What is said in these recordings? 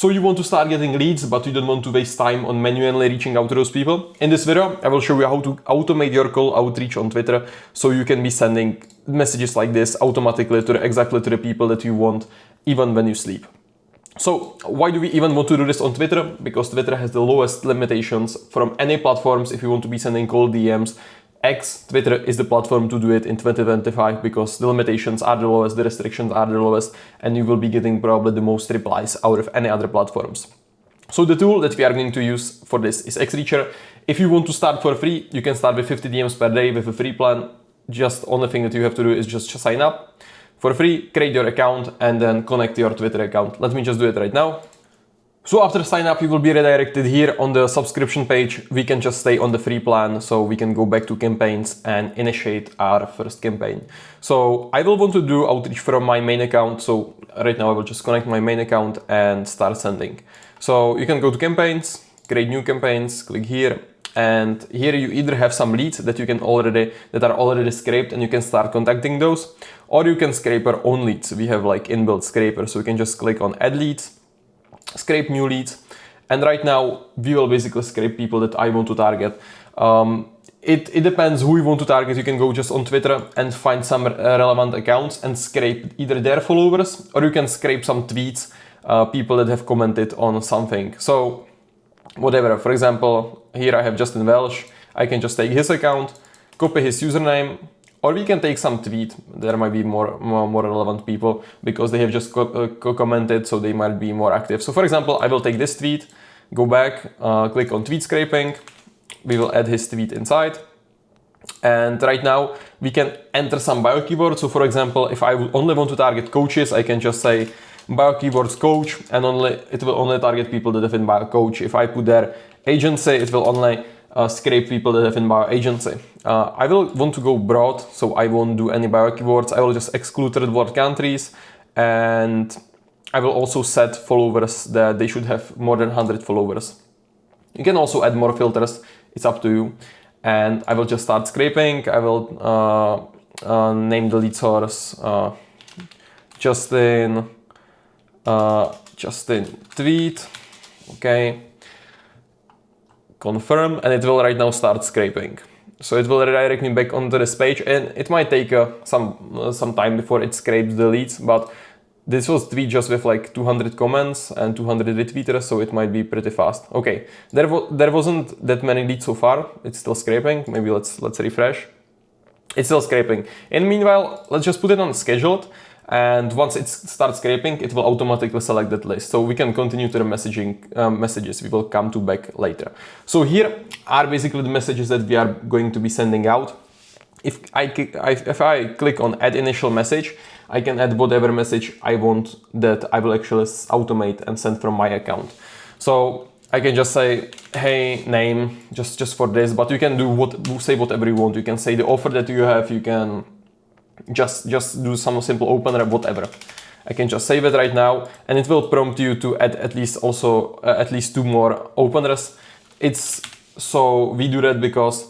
So you want to start getting leads, but you don't want to waste time on manually reaching out to those people. In this video, I will show you how to automate your cold outreach on Twitter so you can be sending messages like this automatically to exactly to the people that you want, even when you sleep. So why do we even want to do this on Twitter? Because Twitter has the lowest limitations from any platforms if you want to be sending cold DMs. Twitter is the platform to do it in 2025 because the limitations are the lowest, the restrictions are the lowest, and you will be getting probably the most replies out of any other platforms. So the tool that we are going to use for this is Xreacher. If you want to start for free, you can start with 50 DMs per day with a free plan. Just only thing that you have to do is just sign up for free, create your account, and then connect your Twitter account. Let me just do it right now. So after sign up, you will be redirected here on the subscription page. We can just stay on the free plan, so we can go back to campaigns and initiate our first campaign. So I will want to do outreach from my main account. So right now I will just connect my main account and start sending. So you can go to campaigns, create new campaigns, click here. And here you either have some leads that are already scraped and you can start contacting those, or you can scrape your own leads. We have like inbuilt scraper, so you can just click on add leads, scrape new leads, and right now we will basically scrape people that I want to target. It depends who you want to target. You can go just on Twitter and find some relevant accounts and scrape either their followers, or you can scrape some tweets, people that have commented on something. So whatever, for example, here I have Justin Welsh. I can just take his account, copy his username, or we can take some tweet. There might be more relevant people because they have just commented, so they might be more active. So for example, I will take this tweet, go back, click on tweet scraping. We will add his tweet inside. And right now we can enter some bio keywords. So for example, if I only want to target coaches, I can just say bio keywords coach, and it will only target people that have in bio coach. If I put there agency, it will only scrape people that have in bio agency. I will want to go broad, so I won't do any bio keywords. I will just exclude third world countries, and I will also set followers that they should have more than 100 followers. You can also add more filters, it's up to you. And I will just start scraping. I will name the lead source Justin tweet, okay, confirm, and it will right now start scraping. So it will redirect me back onto this page, and it might take some time before it scrapes the leads, but this was tweet just with like 200 comments and 200 retweeters, so it might be pretty fast. Okay, there wasn't that many leads so far. It's still scraping. Maybe let's refresh. It's still scraping. And meanwhile, let's just put it on scheduled. And once it starts scraping, it will automatically select that list. So we can continue to the messages we will come to back later. So here are basically the messages that we are going to be sending out. If I click on add initial message, I can add whatever message I want that I will actually automate and send from my account. So I can just say, hey, name, just for this, but you can say whatever you want. You can say the offer that you have, you can just do some simple opener, whatever. I can just save it right now, and it will prompt you to add at least 2 more openers. So we do that because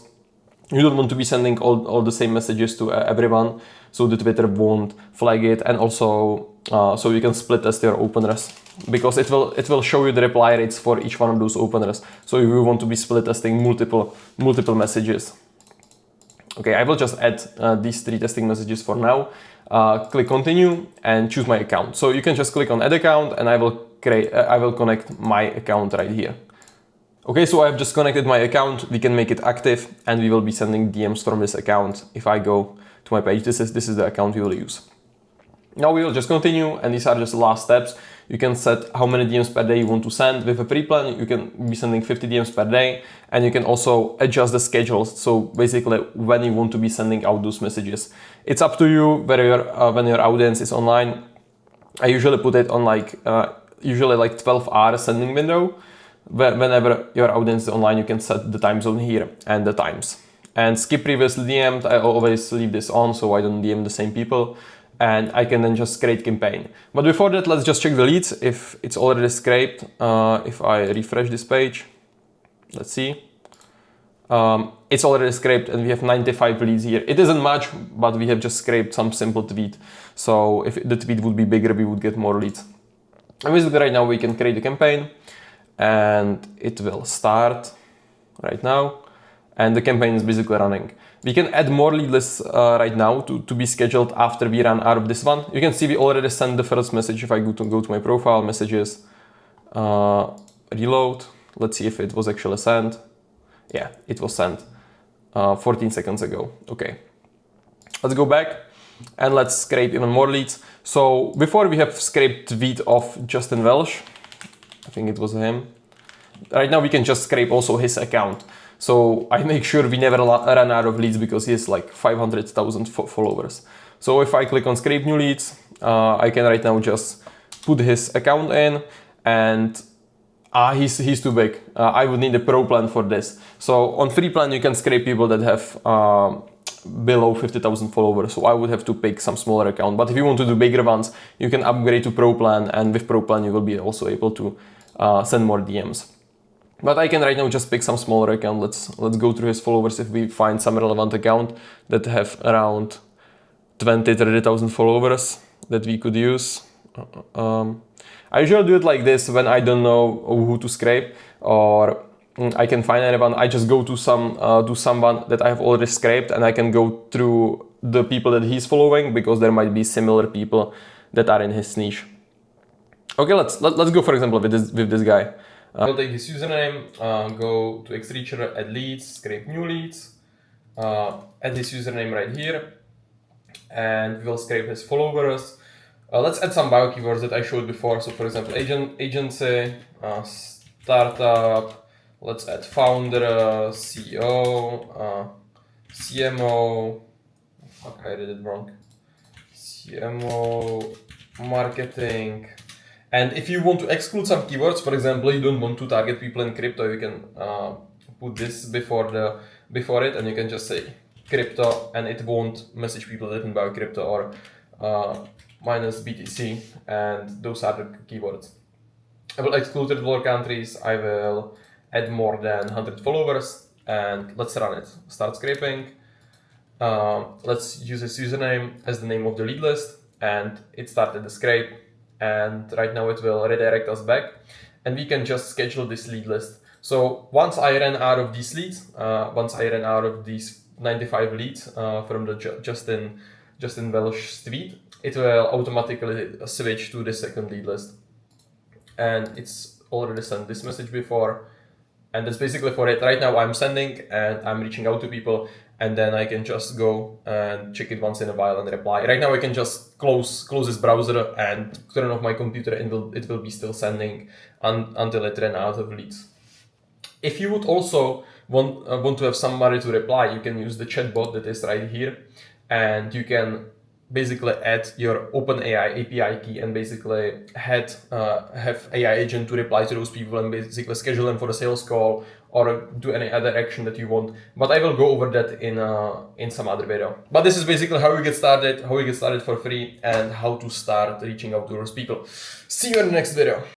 you don't want to be sending all the same messages to everyone, so the Twitter won't flag it, and also so you can split test your openers because it will show you the reply rates for each one of those openers. So if you want to be split testing multiple messages. Okay, I will just add these 3 testing messages for now. Click continue and choose my account. So you can just click on add account, and I will connect my account right here. Okay, so I've just connected my account. We can make it active, and we will be sending DMs from this account. If I go to my page, this is the account we will use. Now we will just continue, and these are just the last steps. You can set how many DMs per day you want to send. With a free plan, you can be sending 50 DMs per day, and you can also adjust the schedules. So basically, when you want to be sending out those messages, it's up to you. Whether when your audience is online, I usually put it on usually 12-hour sending window. Whenever your audience is online, you can set the time zone here and the times. And skip previously DM'd, I always leave this on so I don't DM the same people. And I can then just create campaign. But before that, let's just check the leads if it's already scraped. If I refresh this page, let's see. It's already scraped and we have 95 leads here. It isn't much, but we have just scraped some simple tweet. So if the tweet would be bigger, we would get more leads. And basically right now we can create a campaign and it will start right now. And the campaign is basically running. We can add more lead lists right now to be scheduled after we run out of this one. You can see we already sent the first message. If I go to my profile, messages, reload. Let's see if it was actually sent. Yeah, it was sent 14 seconds ago. Okay, let's go back and let's scrape even more leads. So before we have scraped tweet of Justin Welsh, I think it was him. Right now we can just scrape also his account. So I make sure we never run out of leads because he has like 500,000 followers. So if I click on scrape new leads, I can right now just put his account in, and he's too big. I would need a pro plan for this. So on free plan you can scrape people that have below 50,000 followers. So I would have to pick some smaller account. But if you want to do bigger ones, you can upgrade to pro plan, and with pro plan you will be also able to send more DMs. But I can right now just pick some smaller account. Let's go through his followers if we find some relevant account that have around 20-30,000 followers that we could use. I usually do it like this when I don't know who to scrape, or I can find anyone. I just go to someone that I have already scraped, and I can go through the people that he's following because there might be similar people that are in his niche. Okay, let's go for example with this guy. I'll take his username, go to Xreacher, add leads, scrape new leads, add his username right here, and we'll scrape his followers. Let's add some bio keywords that I showed before. So for example, agency, startup, let's add founder, CEO, CMO, fuck, I did it wrong, CMO, marketing. And if you want to exclude some keywords, for example, you don't want to target people in crypto, you can put this before it, and you can just say crypto, and it won't message people that didn't buy crypto, or minus BTC, and those are the keywords. I will exclude $100 countries. I will add more than 100 followers, and let's run it. Start scraping. Let's use this username as the name of the lead list, and it started the scrape. And right now it will redirect us back, and we can just schedule this lead list. So once I ran out of these leads, once I ran out of these 95 leads from the Justin Welsh tweet, it will automatically switch to the second lead list. And it's already sent this message before, and that's basically for it. Right now I'm sending and I'm reaching out to people, and then I can just go and check it once in a while and reply. Right now I can just close this browser and turn off my computer, and it will be still sending until it ran out of leads. If you would also want to have somebody to reply, you can use the chatbot that is right here, and you can basically add your OpenAI API key and basically have AI agent to reply to those people and basically schedule them for a sales call or do any other action that you want. But I will go over that in some other video. But this is basically how you get started for free, and how to start reaching out to those people. See you in the next video.